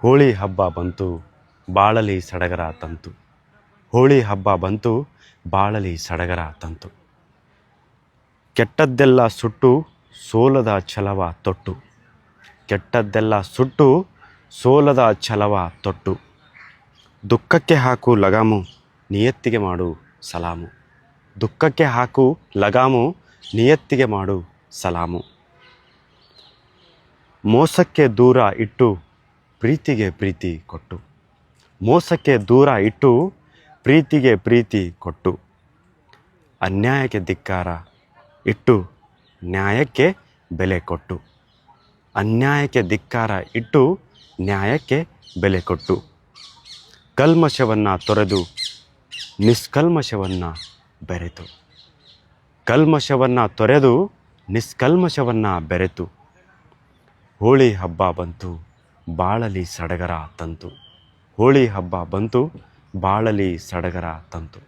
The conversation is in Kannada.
ಹೋಳಿ ಹಬ್ಬ ಬಂತು ಬಾಳಲಿ ಸಡಗರ ತಂತು. ಹೋಳಿ ಹಬ್ಬ ಬಂತು ಬಾಳಲಿ ಸಡಗರ ತಂತು. ಕೆಟ್ಟದ್ದೆಲ್ಲ ಸುಟ್ಟು ಸೋಲದ ಛಲವ ತೊಟ್ಟು. ಕೆಟ್ಟದ್ದೆಲ್ಲ ಸುಟ್ಟು ಸೋಲದ ಛಲವ ತೊಟ್ಟು. ದುಃಖಕ್ಕೆ ಹಾಕು ಲಗಾಮು ನಿಯತ್ತಿಗೆ ಮಾಡು ಸಲಾಮು. ದುಃಖಕ್ಕೆ ಹಾಕು ಲಗಾಮು ನಿಯತ್ತಿಗೆ ಮಾಡು ಸಲಾಮು. ಮೋಸಕ್ಕೆ ದೂರ ಇಟ್ಟು ಪ್ರೀತಿಗೆ ಪ್ರೀತಿ ಕೊಟ್ಟು. ಮೋಸಕ್ಕೆ ದೂರ ಇಟ್ಟು ಪ್ರೀತಿಗೆ ಪ್ರೀತಿ ಕೊಟ್ಟು. ಅನ್ಯಾಯಕ್ಕೆ ಧಿಕ್ಕಾರ ಇಟ್ಟು ನ್ಯಾಯಕ್ಕೆ ಬೆಲೆ ಕೊಟ್ಟು. ಅನ್ಯಾಯಕ್ಕೆ ಧಿಕ್ಕಾರ ಇಟ್ಟು ನ್ಯಾಯಕ್ಕೆ ಬೆಲೆ ಕೊಟ್ಟು. ಕಲ್ಮಶವನ್ನು ತೊರೆದು ನಿಷ್ಕಲ್ಮಶವನ್ನು ಬೆರೆತು. ಕಲ್ಮಶವನ್ನು ತೊರೆದು ನಿಷ್ಕಲ್ಮಶವನ್ನು ಬೆರೆತು. ಹೋಳಿ ಹಬ್ಬ ಬಂತು ಬಾಳಲಿ ಸಡಗರ ತಂತು. ಹೋಳಿ ಹಬ್ಬ ಬಂತು ಬಾಳಲಿ ಸಡಗರ ತಂತು.